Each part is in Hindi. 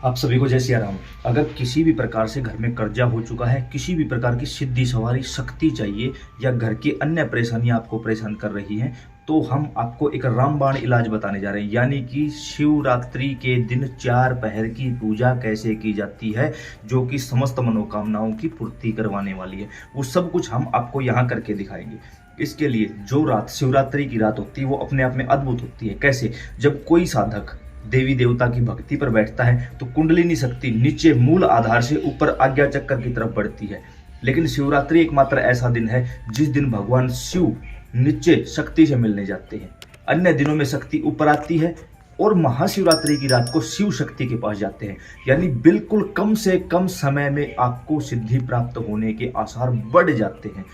आप सभी को जय सिया राम। अगर किसी भी प्रकार से घर में कर्जा हो चुका है, किसी भी प्रकार की सिद्धि सवारी शक्ति चाहिए या घर की अन्य परेशानियां आपको परेशान कर रही हैं, तो हम आपको एक रामबाण इलाज बताने जा रहे हैं। यानी कि शिवरात्रि के दिन 4 पहर की पूजा कैसे की जाती है, जो कि समस्त मनोकामनाओं की पूर्ति करवाने वाली है। वो सब कुछ हम आपको यहाँ करके दिखाएंगे। इसके लिए जो रात शिवरात्रि की रात होती है वो अपने आप में अद्भुत होती है। कैसे? जब कोई साधक देवी देवता की भक्ति पर बैठता है तो कुंडलिनी शक्ति नीचे मूल आधार से ऊपर आज्ञा चक्र की तरफ बढ़ती है। लेकिन शिवरात्रि एकमात्र ऐसा दिन है जिस दिन भगवान शिव नीचे शक्ति से मिलने जाते हैं। अन्य दिनों में शक्ति ऊपर आती है और महाशिवरात्रि की रात को शिव शक्ति के पास जाते हैं। यानी बिल्कुल कम से कम समय में आपको सिद्धि प्राप्त होने के आसार बढ़ जाते हैं।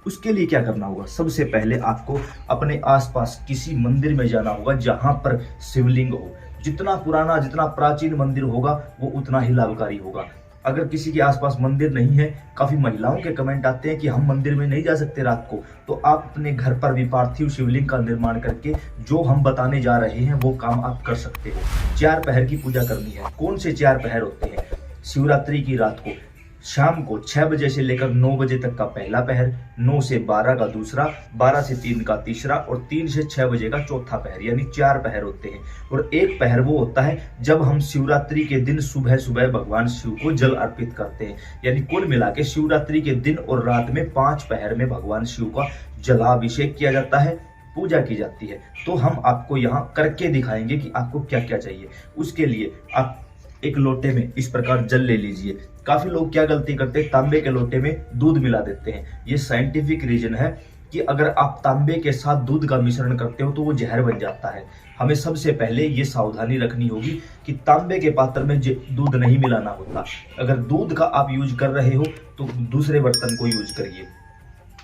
उसके लिए क्या करना होगा? सबसे पहले आपको अपने आसपास किसी मंदिर में जाना होगा जहां पर शिवलिंग हो। जितना पुराना, जितना प्राचीन मंदिर होगा वो उतना ही लाभकारी होगा। अगर किसी के आसपास मंदिर नहीं है, काफी महिलाओं के कमेंट आते हैं कि हम मंदिर में नहीं जा सकते रात को, तो आप अपने घर पर भी पार्थिव शिवलिंग का निर्माण करके जो हम बताने जा रहे हैं वो काम आप कर सकते हो। 4 पहर की पूजा करनी है। कौन से 4 पहर होते हैं? शिवरात्रि की रात को शाम को 6 बजे से लेकर 9 बजे तक का पहला पहर, 9 से 12 का दूसरा, 12 से 3 का तीसरा और 3 से 6 बजे का चौथा पहर। यानी 4 पहर होते हैं। और एक पहर वो होता है जब हम शिवरात्रि के दिन सुबह सुबह भगवान शिव को जल अर्पित करते हैं। यानी कुल मिला के शिवरात्रि के दिन और रात में 5 पहर में भगवान शिव का जलाभिषेक किया जाता है, पूजा की जाती है। तो हम आपको यहाँ करके दिखाएंगे कि आपको क्या क्या चाहिए। उसके लिए आप एक लोटे में इस प्रकार जल ले लीजिए। काफी लोग क्या गलती करते हैं, तांबे के लोटे में दूध मिला देते हैं। ये साइंटिफिक रीजन है कि अगर आप तांबे के साथ दूध का मिश्रण करते हो तो वो जहर बन जाता है। हमें सबसे पहले ये सावधानी रखनी होगी कि तांबे के पात्र में दूध नहीं मिलाना होता। अगर दूध का आप यूज कर रहे हो तो दूसरे बर्तन को यूज करिए।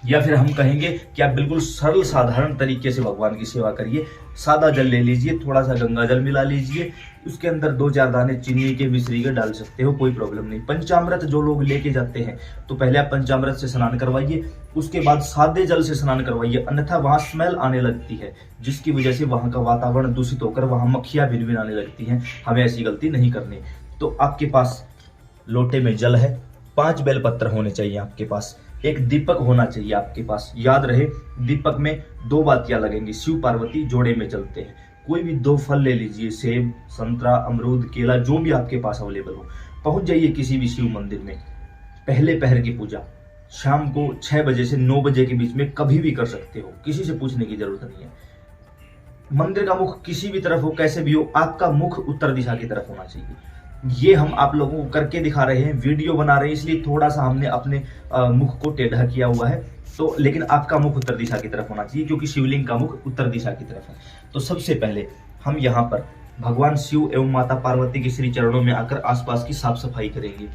या फिर हम कहेंगे कि आप बिल्कुल सरल साधारण तरीके से भगवान की सेवा करिए। सादा जल ले लीजिए, थोड़ा सा गंगा जल मिला लीजिए, उसके अंदर 2-4 दाने चीनी के, मिश्री के डाल सकते हो, कोई प्रॉब्लम नहीं। पंचामृत जो लोग लेके जाते हैं तो पहले आप पंचामृत से स्नान करवाइए, उसके बाद सादे जल से स्नान करवाइए। अन्यथा वहां स्मेल आने लगती है जिसकी वजह से वहां का वातावरण दूषित होकर वहां मक्खियां भिन आने लगती हैं। हमें ऐसी गलती नहीं करनी। तो आपके पास लोटे में जल है, 5 बेलपत्र होने चाहिए आपके पास, एक दीपक होना चाहिए आपके पास। याद रहे दीपक में 2 बातियां लगेंगी। शिव पार्वती जोड़े में चलते हैं। कोई भी 2 फल ले लीजिए, सेब, संतरा, अमरूद, केला, जो भी आपके पास अवेलेबल हो। पहुंच जाइए किसी भी शिव मंदिर में। पहले पहर की पूजा शाम को 6 बजे से 9 बजे के बीच में कभी भी कर सकते हो, किसी से पूछने की जरूरत नहीं है। मंदिर का मुख किसी भी तरफ हो, कैसे भी हो, आपका मुख उत्तर दिशा की तरफ होना चाहिए। ये हम आप लोगों को करके दिखा रहे हैं, वीडियो बना रहे हैं, इसलिए थोड़ा सा हमने अपने मुख को टेढ़ा किया हुआ है। तो लेकिन आपका मुख उत्तर दिशा की तरफ होना चाहिए क्योंकि शिवलिंग का मुख उत्तर दिशा की तरफ है। तो सबसे पहले हम यहाँ पर भगवान शिव एवं माता पार्वती के श्री चरणों में आकर आसपास की साफ सफाई करेंगे।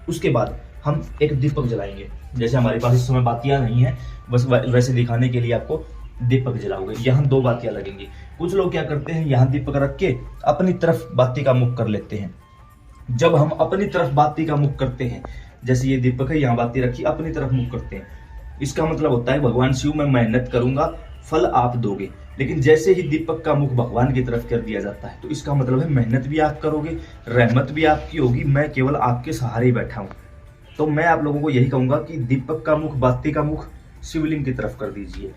उसके बाद हम एक दीपक जलाएंगे। जैसे हमारे पास इस समय बातियां नहीं है, बस वैसे दिखाने के लिए आपको दीपक जलाओगे। यहाँ 2 बातियां लगेंगी। कुछ लोग क्या करते हैं, यहाँ दीपक रख के अपनी तरफ बाती का मुख कर लेते हैं। जब हम अपनी तरफ बाती का मुख करते हैं, जैसे ये दीपक है, यहाँ बाती रखी, अपनी तरफ मुख करते हैं, इसका मतलब होता है भगवान शिव मैं मेहनत करूंगा, फल आप दोगे। लेकिन जैसे ही दीपक का मुख भगवान की तरफ कर दिया जाता है तो इसका मतलब है मेहनत भी आप करोगे, रहमत भी आपकी होगी, मैं केवल आपके सहारे बैठा हूं। तो मैं आप लोगों को यही कहूंगा कि दीपक का मुख, बाती का मुख शिवलिंग की तरफ कर दीजिए।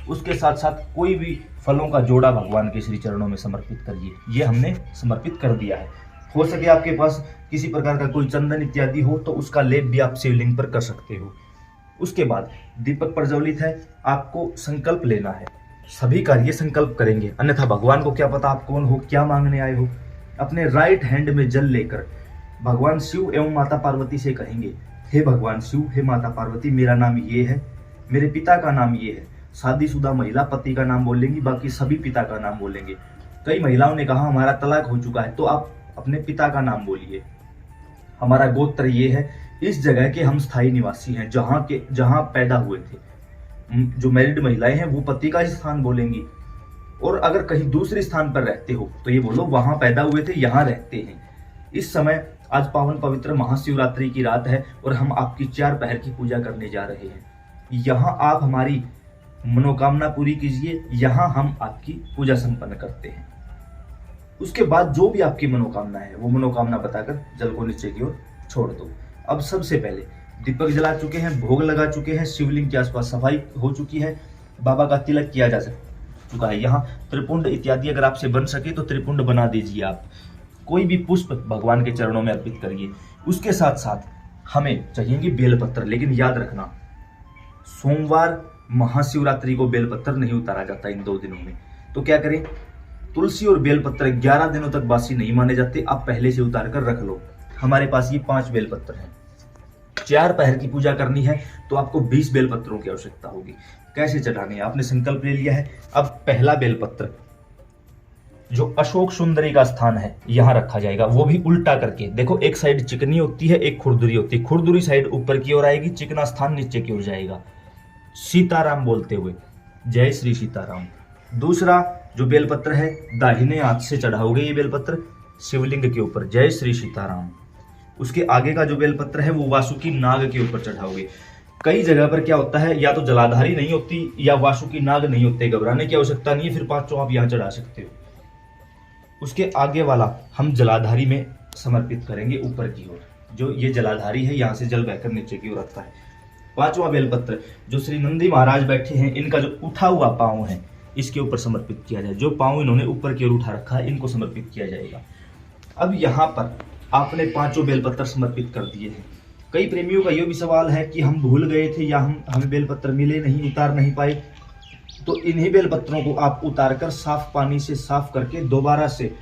उसके साथ साथ कोई भी फलों का जोड़ा भगवान के श्री चरणों में समर्पित करिए। ये हमने समर्पित कर दिया है। हो सके आपके पास किसी प्रकार का कोई चंदन इत्यादि हो तो उसका लेप भी आप शिवलिंग पर कर सकते हो। उसके बाद दीपक प्रज्वलित है, आपको संकल्प लेना है। सभी कार्य संकल्प करेंगे, अन्यथा भगवान को क्या पता आप कौन हो, क्या मांगने आए हो। अपने राइट हैंड में जल लेकर भगवान शिव एवं माता पार्वती से कहेंगे, हे भगवान शिव, हे माता पार्वती, मेरा नाम ये है, मेरे पिता का नाम ये है। शादीशुदा महिला पति का नाम बोलेंगी, बाकी सभी पिता का नाम बोलेंगे। कई महिलाओं ने कहा हमारा तलाक हो चुका है, तो आप अपने पिता का नाम बोलिए। हमारा गोत्र ये है, इस जगह के हम स्थायी निवासी हैं, जहां पैदा हुए थे। जो मैरिड महिलाएं हैं वो पति का स्थान बोलेंगी। और अगर कहीं दूसरे स्थान पर रहते हो तो ये बोलो वहां पैदा हुए थे, यहां रहते हैं। इस समय आज पावन पवित्र महाशिवरात्रि की रात है और हम आपकी 4 पहर की पूजा करने जा रहे हैं। यहाँ आप हमारी मनोकामना पूरी कीजिए, यहाँ हम आपकी पूजा संपन्न करते हैं। उसके बाद जो भी आपकी मनोकामना है वो मनोकामना बताकर जल को नीचे की ओर छोड़ दो। अब सबसे पहले दीपक जला चुके हैं, भोग लगा चुके हैं, शिवलिंग के आसपास सफाई हो चुकी है, बाबा का तिलक किया जा चुका है। यहाँ त्रिपुंड इत्यादि अगर आपसे बन सके तो त्रिपुंड बना दीजिए। आप कोई भी पुष्प भगवान के चरणों में अर्पित करिए। उसके साथ साथ हमें चाहिएंगे बेलपत्र, लेकिन याद रखना सोमवार महाशिवरात्रि को बेलपत्र नहीं उतारा जाता इन 2 दिनों में। तो क्या करें, तुलसी और बेलपत्र 11 दिनों तक बासी नहीं माने जाते, आप पहले से उतार कर रख लो। हमारे पास ये 5 बेलपत्र हैं। 4 पहर की पूजा करनी है तो आपको 20 बेलपत्रों की आवश्यकता होगी। कैसे चढ़ाने हैं, आपने संकल्प ले लिया है। अब पहला बेलपत्र जो अशोक सुंदरी का स्थान है यहां रखा जाएगा, वो भी उल्टा करके। देखो एक साइड चिकनी होती है, एक खुरदुरी होती है। खुरदुरी साइड ऊपर की ओर आएगी, चिकना स्थान नीचे की ओर जाएगा। सीताराम बोलते हुए जय श्री सीताराम। दूसरा जो बेलपत्र है दाहिने हाथ से चढ़ाओगे ये बेलपत्र शिवलिंग के ऊपर, जय श्री सीताराम। उसके आगे का जो बेलपत्र है वो वासुकी नाग के ऊपर चढ़ाओगे। कई जगह पर क्या होता है, या तो जलाधारी नहीं होती या वासुकी नाग नहीं होते, घबराने की आवश्यकता नहीं है, फिर 5 आप यहाँ चढ़ा सकते हो। उसके आगे वाला हम जलाधारी में समर्पित करेंगे ऊपर की ओर। जो ये जलाधारी है यहाँ से जल बहकर नीचे की ओर आता है। 5वां बेलपत्र जो श्री नंदी महाराज बैठे हैं इनका जो उठा हुआ पांव है इसके ऊपर समर्पित किया जाए। जो पांव इन्होंने ऊपर की ओर उठा रखा है इनको समर्पित किया जाएगा। अब यहाँ पर आपने 5 बेलपत्र समर्पित कर दिए हैं। कई प्रेमियों का यह भी सवाल है कि हम भूल गए थे या हमें बेलपत्र मिले नहीं, उतार नहीं पाए, तो इन्हीं बेलपत्रों को आप उतारकर साफ पानी से साफ करके दोबारा से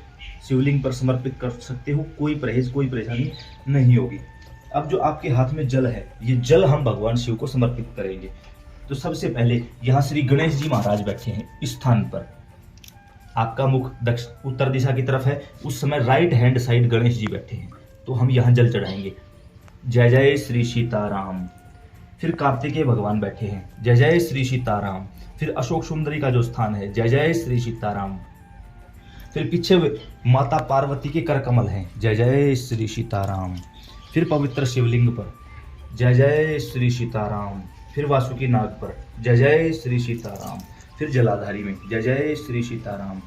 शिवलिंग पर समर्पित कर सकते हो। कोई परहेज, कोई परेशानी नहीं होगी। अब जो आपके हाथ में जल है ये जल हम भगवान शिव को समर्पित करेंगे। तो सबसे पहले यहाँ श्री गणेश जी महाराज बैठे हैं इस स्थान पर। आपका मुख उत्तर दिशा की तरफ है, उस समय right hand side Ganesh ji बैठे हैं। तो हम यहाँ जल चढ़ाएंगे, जय जय श्री सीताराम। फिर कार्तिकेय भगवान बैठे हैं, जय जय श्री सीताराम। फिर अशोक सुंदरी का जो स्थान है, जय जय श्री सीताराम। फिर पीछे माता पार्वती के कर कमल हैं, जय जय श्री सीताराम। फिर पवित्र शिवलिंग पर, जय जय श्री सीताराम। फिर वासुकी नाग पर, जय जय श्री सीताराम। फिर जलाधारी में, जय जय श्री सीताराम।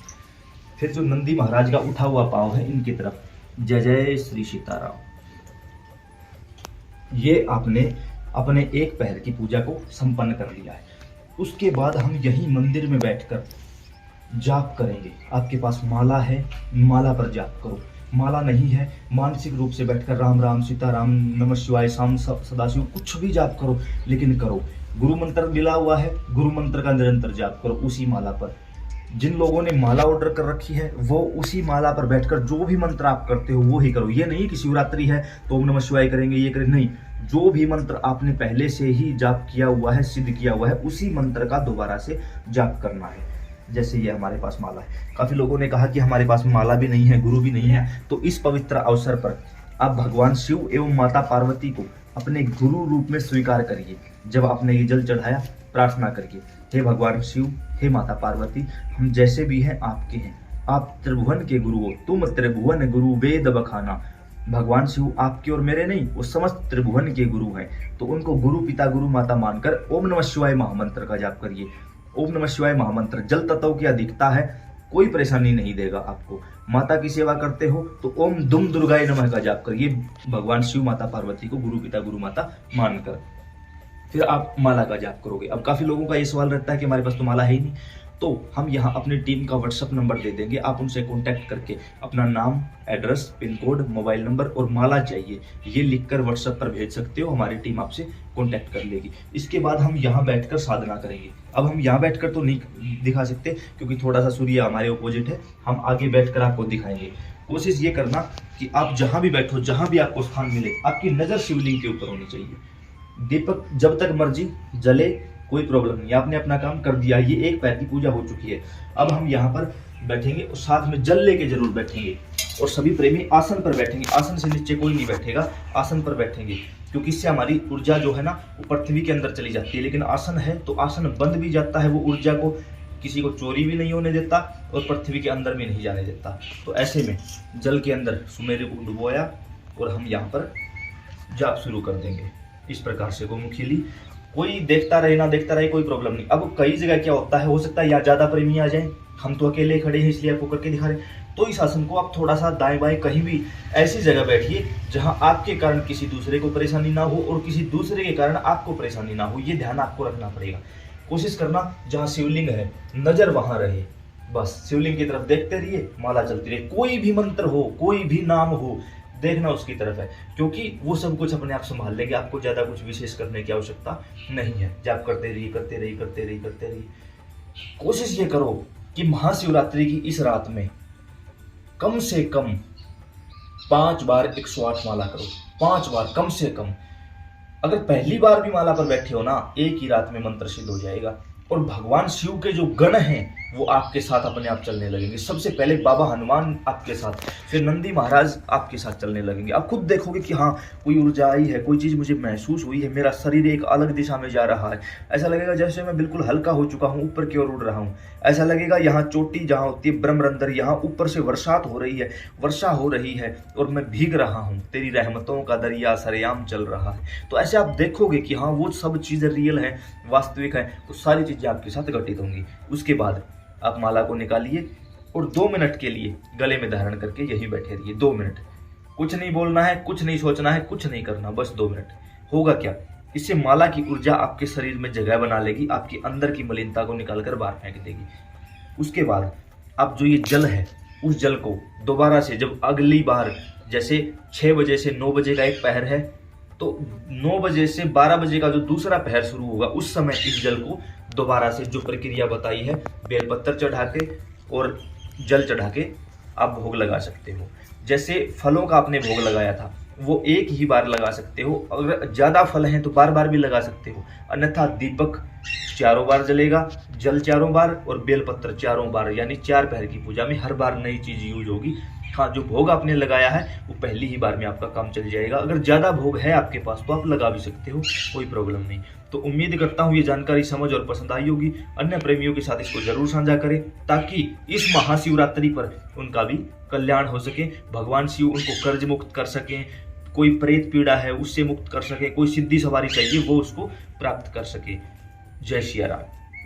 फिर जो नंदी महाराज का उठा हुआ पांव है इनकी तरफ, जय जय श्री सीताराम। ये आपने अपने 1 पहर की पूजा को संपन्न कर लिया है। उसके बाद हम यही मंदिर में बैठकर जाप करेंगे। आपके पास माला है, माला पर जाप करो। माला नहीं है, मानसिक रूप से बैठकर राम राम सीताराम नमः शिवाय शाम सदाशिव कुछ भी जाप करो, लेकिन करो। गुरु मंत्र मिला हुआ है, गुरु मंत्र का निरंतर जाप करो उसी माला पर। जिन लोगों ने माला ऑर्डर कर रखी है वो उसी माला पर बैठकर जो भी मंत्र आप करते हो वो ही करो। ये नहीं कि शिवरात्रि है तो ओम नमः शिवाय करेंगे, ये करें, नहीं। जो भी मंत्र आपने पहले से ही जाप किया हुआ है, सिद्ध किया हुआ है, उसी मंत्र का दोबारा से जाप करना है। जैसे ये हमारे पास माला है। काफी लोगों ने कहा कि हमारे पास माला भी नहीं है, गुरु भी नहीं है, तो इस पवित्र अवसर पर आप भगवान शिव एवं माता पार्वती को अपने गुरु रूप में स्वीकार करिए। जब आपने ये जल चढ़ाया प्रार्थना करिए, हे भगवान शिव, हे माता पार्वती, हम जैसे भी हैं आपके हैं। आप त्रिभुवन के गुरु हो, तुम त्रिभुवन गुरु वेद बखाना। भगवान शिव आपके और मेरे नहीं, वो समस्त त्रिभुवन के गुरु हैं। तो उनको गुरु पिता गुरु माता मानकर ओम नमः शिवाय महामंत्र का जाप करिए। ओम नमः शिवाय महामंत्र जल तत्व की अधिकता है, कोई परेशानी नहीं देगा आपको। माता की सेवा करते हो तो ओम दुम दुर्गाय नमः का जाप करिए, भगवान शिव माता पार्वती को गुरु पिता गुरु माता मानकर। फिर आप माला का जाप करोगे। अब काफी लोगों का ये सवाल रहता है कि हमारे पास तो माला है ही नहीं, तो हम यहाँ अपनी टीम का व्हाट्सएप नंबर दे देंगे। आप उनसे कांटेक्ट करके अपना नाम, address, pin code, mobile number और माला चाहिए ये लिखकर व्हाट्सएप पर भेज सकते हो। हमारी टीम आपसे कांटेक्ट कर लेगी। इसके बाद हम यहाँ बैठकर साधना करेंगे। अब हम यहाँ बैठकर तो नहीं दिखा सकते क्योंकि थोड़ा सा सूर्य हमारे अपोजिट है, हम आगे बैठकर आपको दिखाएंगे। कोशिश ये करना कि आप जहाँ भी बैठो, जहाँ भी आपको स्थान मिले, आपकी नज़र शिवलिंग के ऊपर होनी चाहिए। दीपक जब तक मर्जी जले, कोई प्रॉब्लम नहीं, आपने अपना काम कर दिया। ये 1 पैर की पूजा हो चुकी है। अब हम यहाँ पर बैठेंगे और साथ में जल लेके जरूर बैठेंगे। और सभी प्रेमी आसन पर बैठेंगे, आसन से नीचे कोई नहीं बैठेगा, आसन पर बैठेंगे, क्योंकि इससे हमारी ऊर्जा जो है ना वो पृथ्वी के अंदर चली जाती है। लेकिन आसन है तो आसन बंद भी जाता है, वो ऊर्जा को किसी को चोरी भी नहीं होने देता और पृथ्वी के अंदर भी नहीं जाने देता। तो ऐसे में जल के अंदर सुमेरु को डुबोया और हम यहाँ पर जाप शुरू कर देंगे। इस प्रकार से गोमुखी ली, कोई देखता रहे ना देखता रहे, कोई प्रॉब्लम नहीं। अब कई जगह क्या होता है, हो सकता है या ज्यादा प्रेमी आ जाए, हम तो अकेले खड़े हैं इसलिए आपको करके दिखा रहे, तो इस आसन को आप थोड़ा सा दाएं बाएं कहीं भी ऐसी जगह बैठिए जहां आपके कारण किसी दूसरे को परेशानी ना हो और किसी दूसरे के कारण आपको परेशानी ना हो। ये ध्यान आपको रखना पड़ेगा। कोशिश करना जहां शिवलिंग है नजर वहां रहे, बस शिवलिंग की तरफ देखते रहिए, माला चलती रहे। कोई भी मंत्र हो, कोई भी नाम हो, देखना उसकी तरफ है, क्योंकि वो सब कुछ अपने आप संभाल लेंगे। आपको ज्यादा कुछ विशेष करने की आवश्यकता नहीं है। जाप करते रहिए, करते रहिए, करते रहिए, करते रहिए। कोशिश ये करो कि महाशिवरात्रि की इस रात में कम से कम 5 बार 108 माला करो। 5 बार कम से कम। अगर पहली बार भी माला पर बैठे हो ना, एक ही रात में मंत्र सिद्ध हो जाएगा और भगवान शिव के जो गण हैं वो आपके साथ अपने आप चलने लगेंगे। सबसे पहले बाबा हनुमान आपके साथ, फिर नंदी महाराज आपके साथ चलने लगेंगे। आप खुद देखोगे कि हाँ कोई ऊर्जा आई है, कोई चीज़ मुझे महसूस हुई है, मेरा शरीर एक अलग दिशा में जा रहा है। ऐसा लगेगा जैसे मैं बिल्कुल हल्का हो चुका हूँ, ऊपर की ओर उड़ रहा हूँ। ऐसा लगेगा यहाँ चोटी जहाँ होती है ब्रह्मरंध्र, यहाँ ऊपर से वर्षात हो रही है, वर्षा हो रही है और मैं भीग रहा हूँ, तेरी रहमतों का दरिया सरेआम चल रहा है। तो ऐसे आप देखोगे कि हाँ वो सब चीज़ें रियल है, वास्तविक है, वो सारी चीज़ें आपके साथ घटित होंगी। उसके बाद आप माला को निकालिए और 2 मिनट के लिए गले में धारण करके यहीं बैठे रहिए। 2 मिनट, कुछ नहीं बोलना है, कुछ नहीं सोचना है, कुछ नहीं करना, बस 2 मिनट। होगा क्या, इससे माला की ऊर्जा आपके शरीर में जगह बना लेगी, आपकी अंदर की मलिनता को निकालकर बाहर फेंक देगी। उसके बाद आप जो ये जल है, उस जल को दोबारा से, जब अगली बार जैसे 6 बजे से 9 बजे का एक पहर है, तो 9 बजे से 12 बजे का जो दूसरा पहर शुरू होगा, उस समय इस जल को दोबारा से जो प्रक्रिया बताई है, बेलपत्तर चढ़ा के और जल चढ़ा के आप भोग लगा सकते हो। जैसे फलों का आपने भोग लगाया था, वो एक ही बार लगा सकते हो। अगर ज़्यादा फल हैं तो बार बार भी लगा सकते हो, अन्यथा दीपक 4 बार जलेगा, जल 4 बार और बेलपत्र 4 बार, यानी 4 पहर की पूजा में हर बार नई चीज़ यूज होगी। हाँ, जो भोग आपने लगाया है वो पहली ही बार में आपका काम चल जाएगा। अगर ज़्यादा भोग है आपके पास तो आप लगा भी सकते हो, कोई प्रॉब्लम नहीं। तो उम्मीद करता हूँ ये जानकारी समझ और पसंद आई होगी। अन्य प्रेमियों के साथ इसको जरूर साझा करें ताकि इस महाशिवरात्रि पर उनका भी कल्याण हो सके, भगवान शिव उनको कर्ज मुक्त कर सकें, कोई प्रेत पीड़ा है उससे मुक्त कर सके, कोई सिद्धि सवारी चाहिए वो उसको प्राप्त कर सके। जय सिया राम।